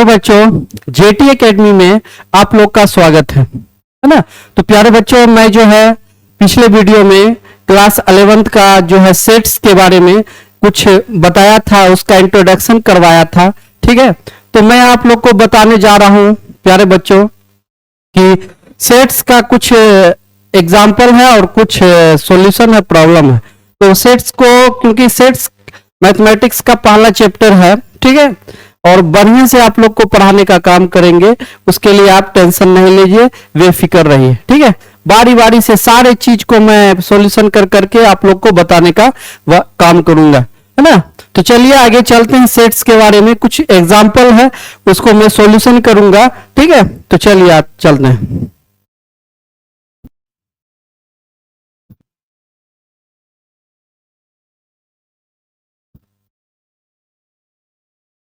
प्यारे बच्चों, jetty academy में आप लोग का स्वागत है ना। तो प्यारे बच्चों, मैं जो है पिछले वीडियो में क्लास 11th का जो है सेट्स के बारे में कुछ बताया था, उसका इंट्रोडक्शन करवाया था। ठीक है, तो मैं आप लोग को बताने जा रहा हूं प्यारे बच्चों कि सेट्स का कुछ एग्जाम्पल है और कुछ सॉल्यूशन है, प्रॉब्लम है। तो सेट्स को, क्योंकि सेट्स मैथमेटिक्स का पहला चैप्टर है, ठीक है, और बढ़िया से आप लोग को पढ़ाने का काम करेंगे, उसके लिए आप टेंशन नहीं लीजिए, बेफिक्र रहिए। ठीक है, बारी बारी से सारे चीज को मैं सॉल्यूशन कर करके आप लोग को बताने का काम करूंगा, है ना। तो चलिए आगे चलते हैं। सेट्स के बारे में कुछ एग्जाम्पल है, उसको मैं सॉल्यूशन करूंगा। ठीक है, तो चलिए आप चलते हैं।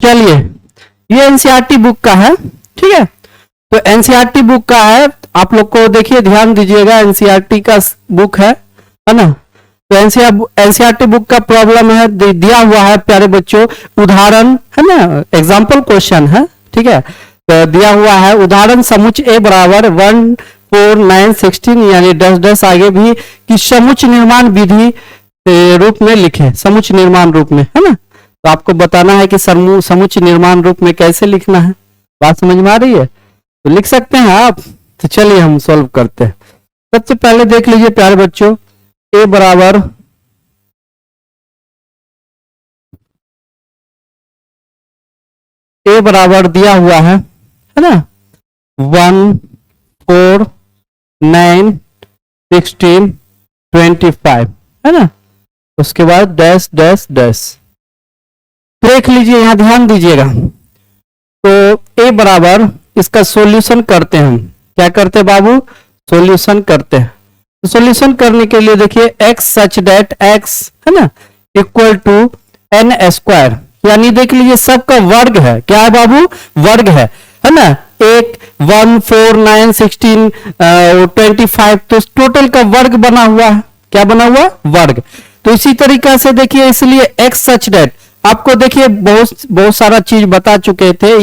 चलिए, ये एनसीईआरटी बुक का है। ठीक है, तो एनसीईआरटी बुक का है, आप लोग को देखिए, ध्यान दीजिएगा, एनसीईआरटी का बुक है ना। तो एनसीईआरटी बुक का प्रॉब्लम है, दिया हुआ है प्यारे बच्चों, उदाहरण है ना, एग्जाम्पल क्वेश्चन है। ठीक है, तो दिया हुआ है उदाहरण समुच्च ए बराबर 1 4 9 16 यानी 10 आगे भी कि समुच्च निर्माण विधि रूप में लिखे, समुच्च निर्माण रूप में, है ना। तो आपको बताना है कि समुच्च निर्माण रूप में कैसे लिखना है। बात समझ में आ रही है? तो लिख सकते हैं आप। तो चलिए हम सॉल्व करते हैं। सबसे पहले देख लीजिए प्यारे बच्चों, ए बराबर दिया हुआ है ना, 1 4 9 16 25, है ना। उसके बाद डैश डैश डैश। देख लीजिए, यहां ध्यान दीजिएगा। तो ए बराबर, इसका सॉल्यूशन करते हैं हम। क्या करते हैं बाबू? सॉल्यूशन करते हैं। तो सॉल्यूशन करने के लिए देखिए, x सच दैट x है ना इक्वल टू n स्क्वायर, यानी देख लीजिए सबका वर्ग है। क्या है बाबू? वर्ग है ना। 1 1 4 9 16 25, तो टोटल का वर्ग बना हुआ है। क्या बना हुआ? वर्ग। तो इसी तरीका से देखिए, इसलिए x सच दैट, आपको देखिए बहुत सारा चीज बता चुके थे।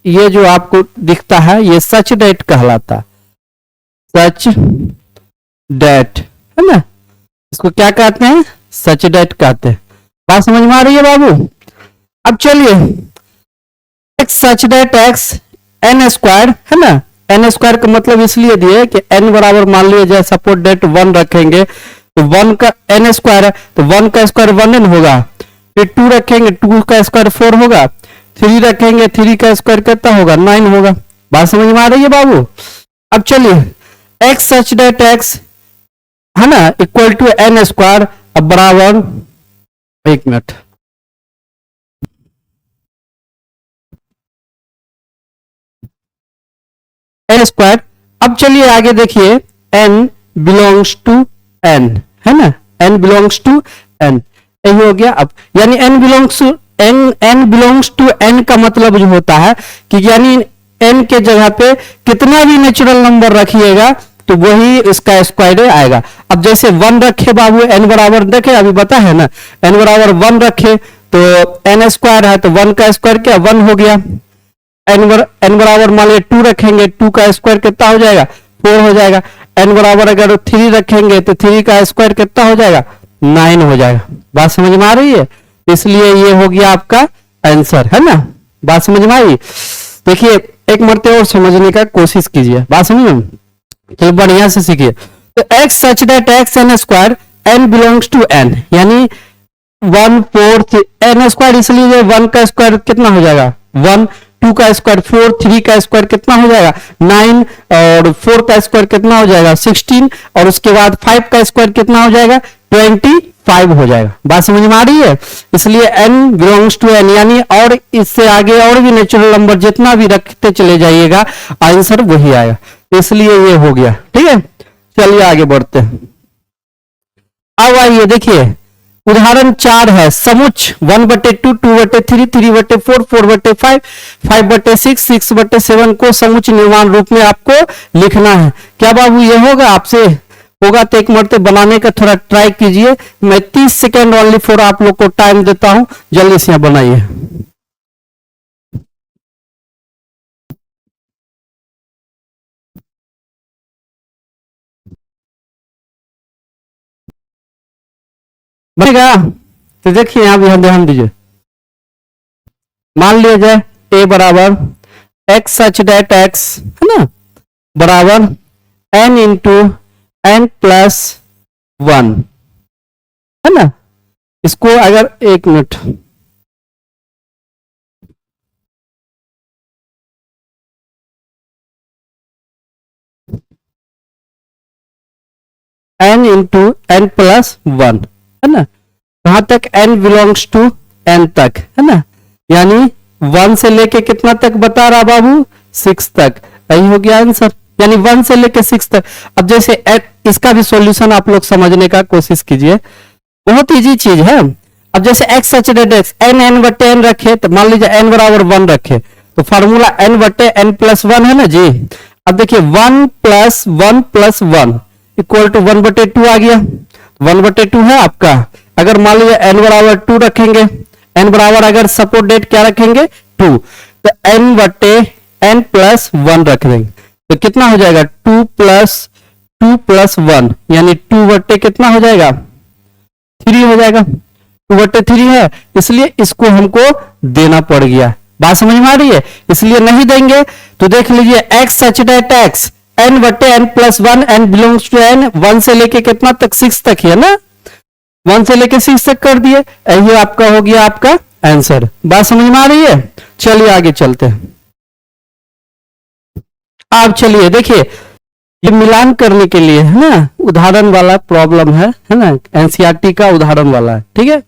ये जो आपको दिखता है, ये सच डेट कहलाता, सच डेट, है ना। इसको क्या कहते हैं? सच डेट कहते हैं। बात समझ में आ रही है बाबू? अब चलिए, एक्स सच डेट एक्स एन स्क्वायर, है ना। एन स्क्वायर का मतलब इसलिए दिए कि एन बराबर, मान लीजिए सपोर्ट डेट 1 रखेंगे, तो 1 का एन स्क्वायर है, तो 1 का स्क्वायर 1n होगा। फिर 2 रखेंगे, 2 का स्क्वायर 4 होगा। 3 रखेंगे, 3 का स्क्वायर कितना होगा? 9 होगा। बात समझ में आ रही है बाबू? अब चलिए, एक्स सच डेट एक्स, है ना, इक्वल टू एन स्क्वायर, अब बराबर, एक मिनट, एन स्क्वायर। अब चलिए आगे देखिए, एन बिलोंग्स टू एन, है ना, एन बिलोंग्स टू एन, यही हो गया। अब यानी एन बिलोंग्स टू एन का मतलब जो होता है कि यानी एन के जगह पे कितना भी नेचुरल नंबर रखिएगा तो वही इसका स्क्वायर आएगा। अब जैसे 1 रखे बाबू, एन बराबर, देखे अभी बता है ना, एन बराबर 1 रखे तो एन स्क्वायर है, तो 1 का स्क्वायर क्या? 1 हो गया। एन बराबर मान लीजिए 2 रखेंगे, 2 का स्क्वायर कितना हो जाएगा? 4 हो जाएगा। एन बराबर अगर 3 रखेंगे तो 3 का स्क्वायर कितना हो जाएगा? 9 हो जाएगा। बात समझ में आ रही है? इसलिए ये हो गया आपका आंसर, है ना। बात समझ में आई? देखिए, एक मरते और समझने का कोशिश कीजिए। बात समझ में? चलो बढ़िया से सीखिए। तो x such that x n square, n belongs to n, यानी 1 4 n स्क्वायर, इसलिए 1 का स्क्वायर कितना हो जाएगा? 1, 2 का स्क्वायर 4, 3 का स्क्वायर कितना हो जाएगा? 9, और 4 का स्क्वायर कितना हो जाएगा? 16, और उसके बाद 5 का स्क्वायर कितना हो जाएगा? 25 हो जाएगा। बात समझ में आ रही है? इसलिए n बिलोंग्स टू n, यानी और इससे आगे और भी नेचुरल नंबर जितना भी रखते चले जाइएगा, आंसर वही आएगा। इसलिए ये हो गया। ठीक है, चलिए आगे बढ़ते हैं। अब आइए देखिए, उदाहरण 4 है, समुच्च 1/2 2/3 3/4 4/5 5/6 6/7 को समुच्च निर्माण रूप में आपको लिखना है। क्या बाबू ये होगा आपसे? होगा तो एक मरते बनाने का थोड़ा ट्राई कीजिए। मैं 30 सेकेंड ओनली फॉर आप लोग को टाइम देता हूं, जल्दी से बनाइए। बनेगा। तो देखिए यहाँ भी हम ध्यान दीजिए, मान लिया जाए a बराबर x सच डेट x है ना बराबर n इंटू n प्लस 1 है ना। इसको अगर एक minute n into n plus 1 है ना, कहां तक n बिलोंग्स टू n तक है ना, यानी 1 से लेके कितना तक बता रहा बाबू 6 तक, यही हो गया आंसर, यानी 1 से लेके 6 तक। अब जैसे इसका भी सॉल्यूशन आप लोग समझने का कोशिश कीजिए, बहुत इजी चीज है। अब जैसे x such that x n n बटे n रखे, तो मान लीजिए n बराबर 1 रखे, तो फॉर्मूला n बटे n प्लस 1 है ना जी। अब देखिए 1 प्लस 1 प्लस 1 इक्वल टू 1 बटे 2 आ गया, 1 बटे 2 है आपका। अगर मान लीजिए n बराबर 2 रखेंगे, n बराबर अगर सपोर्ट डेट क्या रखेंगे 2, तो n बटे n प्लस 1 रख देंगे, तो कितना हो जाएगा 2 प्लस 1 यानी 2 बटे कितना हो जाएगा 3 हो जाएगा, 2 बटे 3 है, इसलिए इसको हमको देना पड़ गया। बात समझ में आ रही है, इसलिए नहीं देंगे तो देख लीजिए x such that x n बटे n plus 1 n belongs to n 1 से लेके कितना तक 6 तक है ना, 1 से लेके 6 तक कर दिए, यही आपका हो गया आपका आंसर। बात समझ में आ रही है, चलिए आगे चलते हैं। अब चलिए देखिए ये मिलान करने के लिए है ना उदाहरण वाला प्रॉब्लम है ना, एनसीईआरटी का उदाहरण वाला है, ठीक है।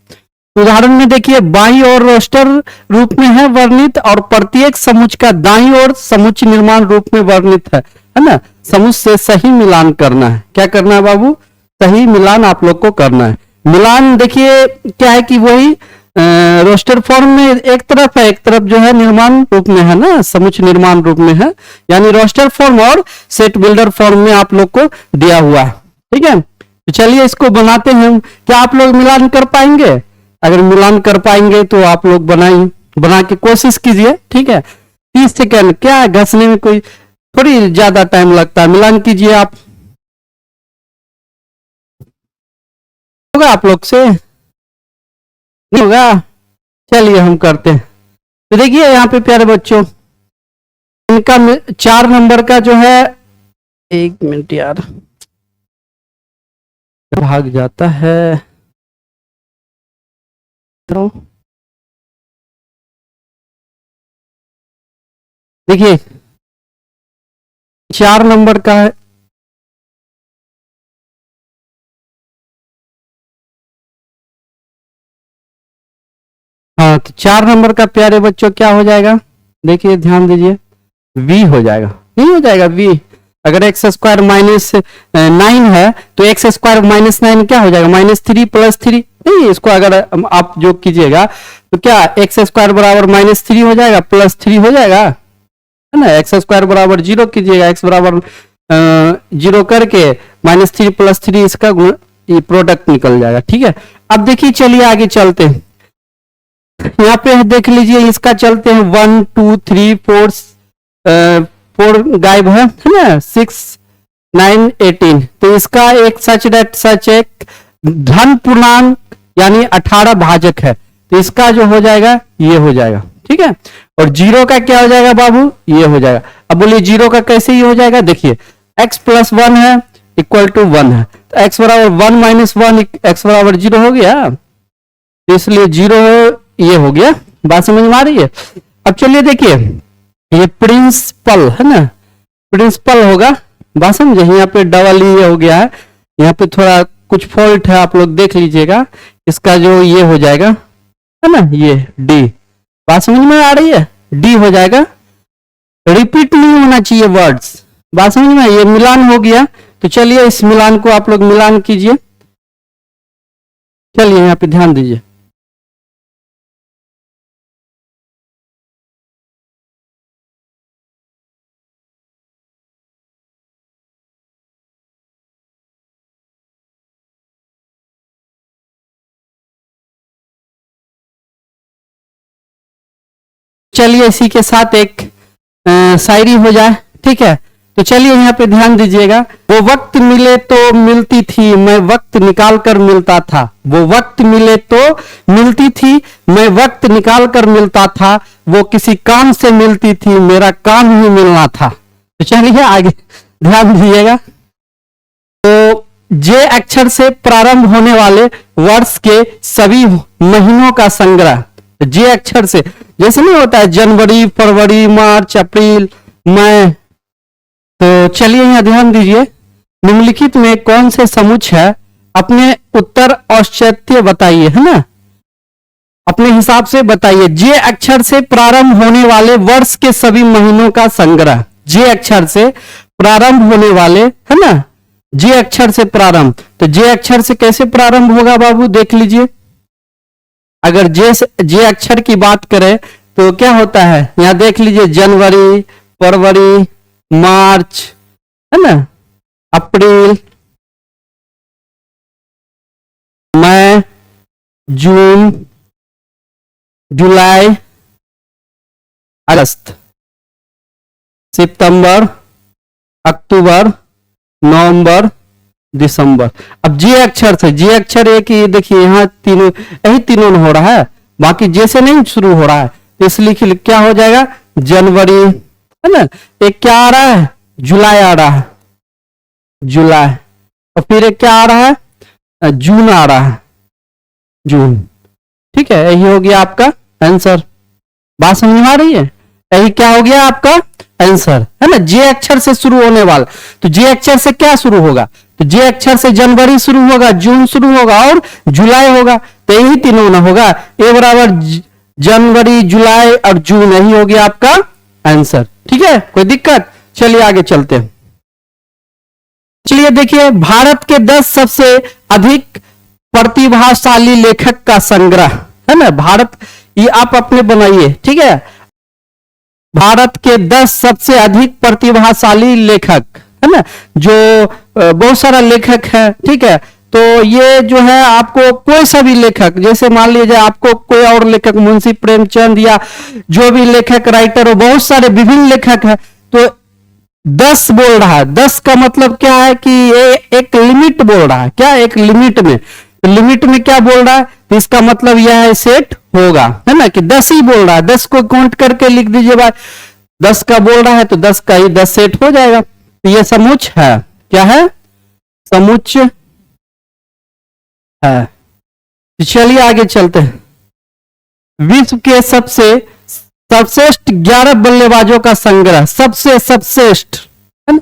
उदाहरण में देखिए बाई और रोस्टर रूप में है वर्णित और प्रत्येक समुच्च का दाई और समुच्च निर्माण रूप में वर्णित है ना। समुच्च से सही मिलान करना है, क्या करना है बाबू, सही मिलान आप लोग को करना है। मिलान देखिए क्या है कि वही रोस्टर फॉर्म में एक तरफ है, एक तरफ जो है निर्माण रूप में है ना, समुच्च निर्माण रूप में है, यानी रोस्टर फॉर्म और सेट बिल्डर फॉर्म में आप लोग को दिया हुआ है, ठीक है। तो चलिए इसको बनाते हैं, क्या आप लोग मिलान कर पाएंगे, अगर मिलान कर पाएंगे तो आप लोग बना के कोशिश कीजिए, ठीक है। 30 सेकंड क्या है, घसने में कोई थोड़ी ज्यादा टाइम लगता है, मिलान कीजिए आप, होगा आप लोग से नहीं होगा, चलिए हम करते हैं। तो देखिए यहाँ पे प्यारे बच्चों इनका 4 नंबर का जो है, एक मिनट यार भाग जाता है, देखिए 4 नंबर का है, हाँ तो 4 नंबर का प्यारे बच्चों क्या हो जाएगा, देखिए ध्यान दीजिए v हो जाएगा, नहीं हो जाएगा v, अगर एक्स स्क्वायर माइनस 9 है तो एक्स स्क्वायर माइनस 9 क्या हो जाएगा -3 प्लस 3, नहीं इसको अगर आप जो कीजिएगा तो क्या एक्स स्क्वायर बराबर -3 हो जाएगा प्लस 3 हो जाएगा, है ना। एक्स स्क्वायर बराबर 0 कीजिएगा, एक्स बराबर 0 करके -3 प्लस 3 इसका ये प्रोडक्ट निकल जाएगा, ठीक है। अब देखिए चलिए आगे चलते हैं, यहाँ पे देख लीजिए इसका चलते हैं 1 2 3 4 गायब है ना, 6 9 18, तो इसका एक सच डेट सच एक धन पूर्णांक यानी 18 भाजक है, तो इसका जो हो जाएगा ये हो जाएगा, ठीक है। और 0 का क्या हो जाएगा बाबू, ये हो जाएगा। अब बोलिए 0 का कैसे ये हो जाएगा, देखिए x प्लस 1 है इक्वल टू 1 है, तो x बराबर 1 माइनस 1 x बराबर 0 हो गया, इसलिए 0 ये हो गया। बात समझ में आ रही है। अब चलिए देखिए ये प्रिंसिपल है ना, प्रिंसिपल होगा, बात समझे, यहाँ पे डबल ये हो गया है, यहाँ पे थोड़ा कुछ फॉल्ट है, आप लोग देख लीजिएगा, इसका जो ये हो जाएगा है ना ये डी, बात समझ में आ रही है, डी हो जाएगा, रिपीट नहीं होना चाहिए वर्ड्स, बात समझ में, ये मिलान हो गया। तो चलिए इस मिलान को आप लोग मिलान कीजिए, चलिए यहाँ पे ध्यान दीजिए, चलिए इसी के साथ एक शायरी हो जाए, ठीक है। तो चलिए यहाँ पे ध्यान दीजिएगा, वो वक्त मिले तो मिलती थी, मैं वक्त निकाल कर मिलता था। वो वक्त मिले तो मिलती थी, मैं वक्त निकाल कर मिलता था। वो किसी काम से मिलती थी, मेरा काम ही मिलना था। तो चलिए आगे ध्यान दीजिएगा। तो जे अक्षर से प्रारंभ होने वाले वर्ष के सभी महीनों का संग्रह। जे अक्षर से, जैसे नहीं होता है जनवरी, फरवरी, मार्च, अप्रैल, मई। तो चलिए यहां ध्यान दीजिए, निम्नलिखित में कौन से समुच्चय है, अपने उत्तर औचित्य बताइए, है ना, अपने हिसाब से बताइए। जे अक्षर से प्रारंभ होने वाले वर्ष के सभी महीनों का संग्रह। जे अक्षर से प्रारंभ होने वाले, है ना, जे अक्षर से प्रारंभ। तो जे अक्षर से कैसे प्रारंभ होगा बाबू, देख लीजिए। अगर जे अक्षर की बात करें तो क्या होता है, यहां देख लीजिए, जनवरी, फरवरी, मार्च, है ना, अप्रैल, मई, जून, जुलाई, अगस्त, सितंबर, अक्टूबर, नवंबर, दिसंबर। अब जे अक्षर से, जे अक्षर एक ही, देखिए यहां तीनों, यही तीनों हो रहा है, बाकी जे से नहीं शुरू हो रहा है, तो इसलिए क्या हो जाएगा, जनवरी, है ना, एक क्या आ रहा है, जुलाई आ रहा है, जुलाई, और फिर एक क्या आ रहा है, जून आ रहा है, जून। ठीक है, यही हो गया आपका आंसर। बात समझ में आ रही है, यही क्या हो गया आपका आंसर, है ना, जे अक्षर से शुरू होने वाला। तो जे अक्षर से क्या शुरू होगा, तो जे अक्षर से जनवरी शुरू होगा, जून शुरू होगा और जुलाई होगा। तो यही तीनों ना होगा, ए बराबर जनवरी, जुलाई और जून, यही हो गया आपका आंसर। ठीक है, कोई दिक्कत, चलिए आगे चलते हैं। चलिए देखिए, भारत के 10 सबसे अधिक प्रतिभाशाली लेखक का संग्रह, है ना, भारत, ये आप अपने बनाइए, ठीक है। भारत के 10 सबसे अधिक प्रतिभाशाली लेखक, है ना, जो बहुत सारा लेखक है, ठीक है। तो ये जो है आपको कोई सा भी लेखक, जैसे मान लीजिए आपको कोई और लेखक, मुंशी प्रेमचंद या जो भी लेखक, राइटर हो, बहुत सारे विभिन्न लेखक है, तो 10 बोल रहा है। 10 का मतलब क्या है कि ये एक लिमिट बोल रहा है, क्या, एक लिमिट में। तो लिमिट में क्या बोल रहा है, तो इसका मतलब यह है सेट होगा, है ना, कि 10 ही बोल रहा है। 10 को काउंट करके लिख दीजिए भाई, 10 का बोल रहा है तो 10 का ही 10 सेट हो जाएगा। तो यह समुच्चय है, क्या है, समुच्चय है। तो चलिए आगे चलते हैं। विश्व के सबसे सर्वश्रेष्ठ 11 बल्लेबाजों का संग्रह, सबसे सर्वश्रेष्ठ, है ना,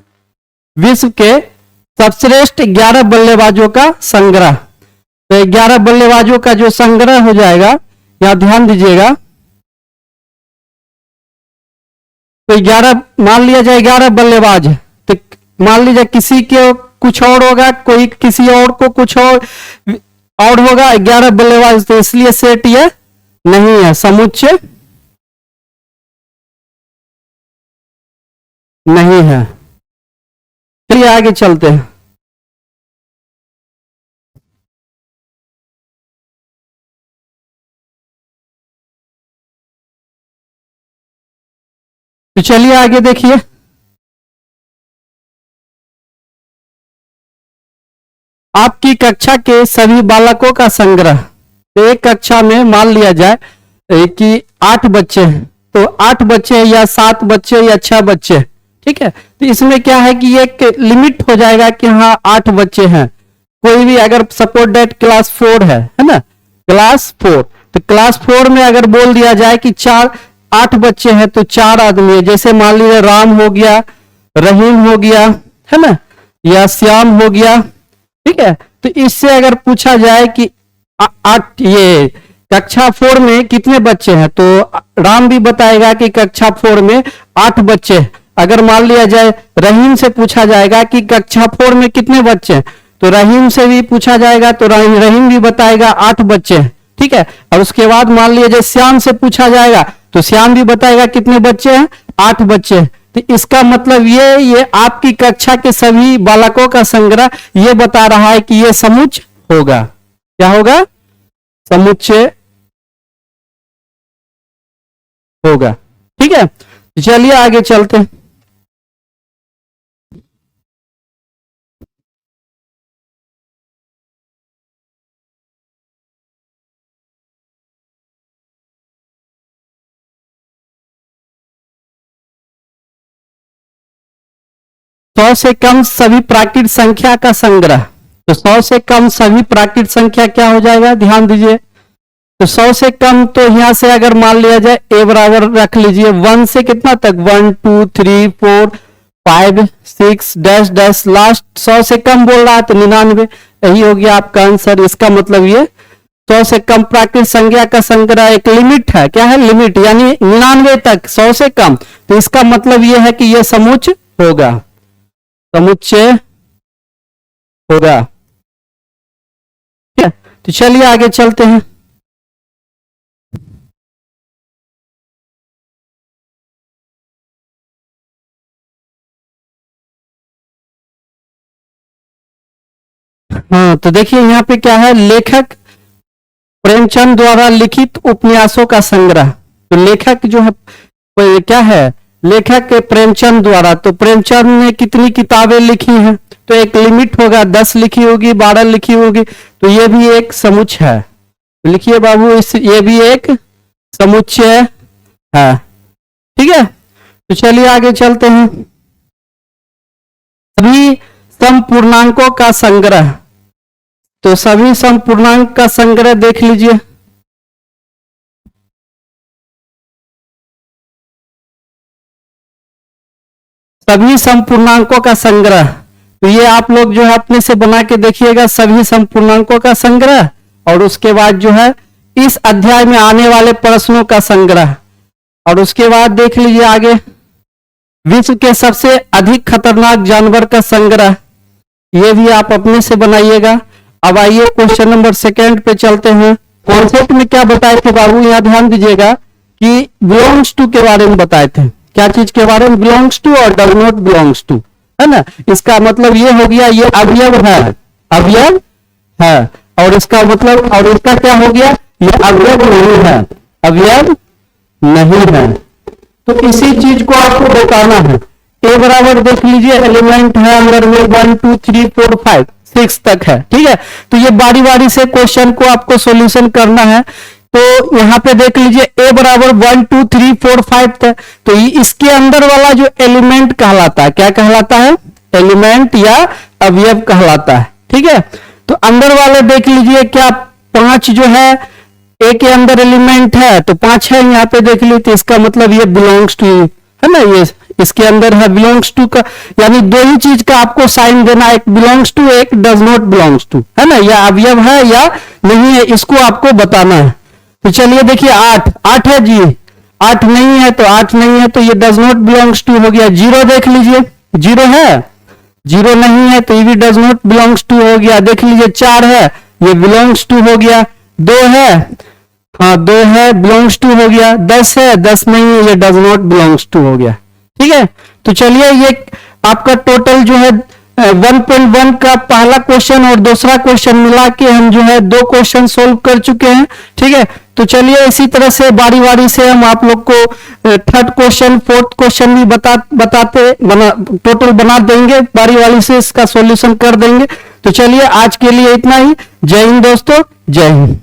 विश्व के सर्वश्रेष्ठ 11 बल्लेबाजों का संग्रह। तो 11 बल्लेबाजों का जो संग्रह हो जाएगा, यहां ध्यान दीजिएगा। तो 11 मान लिया जाए, 11 बल्लेबाज है, तो मान लीजिए किसी के कुछ और होगा, कोई किसी और को कुछ और होगा, 11 बल्लेबाज, तो इसलिए सेट ये नहीं है, समुच्चय नहीं है। चलिए आगे चलते हैं। तो चलिए आगे देखिए, आपकी कक्षा के सभी बालकों का संग्रह। तो एक कक्षा में मान लिया जाए कि 8 बच्चे हैं, तो 8 बच्चे या 7 बच्चे या 6 बच्चे, ठीक है। तो इसमें क्या है कि एक लिमिट हो जाएगा कि हाँ 8 बच्चे हैं। कोई भी अगर सपोज डेट क्लास 4 है ना, क्लास 4, तो क्लास 4 में अगर बोल दिया जाए कि 8 बच्चे हैं, तो 4 आदमी है, जैसे मान लीजिए राम हो गया, रहीम हो गया, है ना, या श्याम हो गया, ठीक है। तो इससे अगर पूछा जाए कि 8, ये कक्षा 4 में कितने बच्चे हैं, तो राम भी बताएगा कि कक्षा 4 में 8 बच्चे। अगर मान लिया जाए रहीम से पूछा जाएगा कि कक्षा 4 में कितने बच्चे हैं, तो रहीम से भी पूछा जाएगा तो रहीम भी बताएगा 8 बच्चे हैं, ठीक है। और उसके बाद मान लिया जाए श्याम से पूछा जाएगा तो श्याम भी बताएगा कितने बच्चे हैं, 8 बच्चे हैं। तो इसका मतलब ये आपकी कक्षा के सभी बालकों का संग्रह ये बता रहा है कि ये समुच्चय होगा। क्या होगा, समुच्चय होगा, ठीक है। चलिए आगे चलते हैं। 100 से कम सभी प्राकृत संख्या का संग्रह। तो 100 से कम सभी प्राकृत संख्या क्या हो जाएगा, ध्यान दीजिए। तो 100 से कम, तो यहां से अगर मान लिया जाए ए बराबर रख लीजिए 1 से कितना तक, 1 2 3 4 5 6 डैश डैश, लास्ट 100 से कम बोल रहा है तो 99। यही हो गया आपका आंसर। इसका मतलब ये 100 से कम प्राकृत संख्या का संग्रह एक लिमिट है। क्या है, लिमिट, यानी 99 तक 100 से कम। तो इसका मतलब ये है कि ये समुच्चय होगा, समुच्चय होगा। ठीक है, तो चलिए आगे चलते हैं। हाँ, तो देखिए यहाँ पे क्या है, लेखक प्रेमचंद द्वारा लिखित उपन्यासों का संग्रह। तो लेखक जो है क्या है, लेखक प्रेमचंद द्वारा। तो प्रेमचंद ने कितनी किताबें लिखी हैं, तो एक लिमिट होगा, 10 लिखी होगी, 12 लिखी होगी। तो ये भी एक समुच्चय है। तो लिखिए बाबू, ये भी एक समुच्चय है। ठीक है, तो चलिए आगे चलते हैं। सभी समपूर्णांकों का संग्रह। तो सभी समपूर्णांक का संग्रह देख लीजिए। सभी समपूर्णांकों का संग्रह, तो ये आप लोग जो है अपने से बना के देखिएगा, सभी समपूर्णांकों का संग्रह। और उसके बाद जो है इस अध्याय में आने वाले प्रश्नों का संग्रह। और उसके बाद देख लीजिए आगे, विश्व के सबसे अधिक खतरनाक जानवर का संग्रह। ये भी आप अपने से बनाइएगा। अब आइए क्वेश्चन नंबर 2 पे चलते हैं। कॉन्सेप्ट में क्या बताए थे बाबू, यहां ध्यान दीजिएगा कि बिलोंग्स टू के बारे में बताए थे। क्या चीज के बारे में, बिलोंग्स टू और डज नॉट बिलोंग्स टू, है ना। इसका मतलब ये हो गया, ये अवयव है, अवयव है। और इसका मतलब, और इसका क्या हो गया, ये अवयव नहीं है, अवयव नहीं है। तो इसी चीज को आपको बताना है। ए बराबर देख लीजिए, एलिमेंट है अंदर में 1 2 3 4 5 6 तक है। ठीक है, तो ये बारी बारी से क्वेश्चन को आपको सॉल्यूशन करना है। तो यहाँ पे देख लीजिए, ए बराबर 1 2 3 4 5 तक। तो इसके अंदर वाला जो एलिमेंट कहलाता है, क्या कहलाता है, एलिमेंट या अवयव कहलाता है। ठीक है, तो अंदर वाले देख लीजिए, क्या 5 जो है ए के अंदर एलिमेंट है, तो 5 है यहाँ पे देख लीजिए। तो इसका मतलब ये बिलोंग्स टू, है ना, ये इसके अंदर है बिलोंग्स टू का, यानी दो ही चीज का आपको साइन देना, एक बिलोंग्स टू, एक डज नॉट बिलोंग्स टू, है ना, या अवयव है या नहीं है, इसको आपको बताना है। तो चलिए देखिए, 8 है जी, 8 नहीं है, तो 8 नहीं है तो ये डज नॉट बिलोंग्स टू हो गया। 0 देख लीजिए, 0 है, 0 नहीं है तो ये भी डज नॉट बिलोंग्स टू हो गया। देख लीजिए 4 है, ये बिलोंग्स टू हो गया। 2 है, हाँ 2 है, बिलोंग्स टू हो गया। 10 है, 10 नहीं है, ये डज नॉट बिलोंग्स टू हो गया। ठीक है, तो चलिए ये आपका टोटल जो है 1.1 का पहला क्वेश्चन और दूसरा क्वेश्चन मिला के हम जो है 2 क्वेश्चन सोल्व कर चुके हैं। ठीक है, तो चलिए इसी तरह से बारी बारी से हम आप लोग को 3rd क्वेश्चन 4th क्वेश्चन भी टोटल बना देंगे, बारी बारी से इसका सॉल्यूशन कर देंगे। तो चलिए आज के लिए इतना ही। जय हिंद दोस्तों, जय हिंद।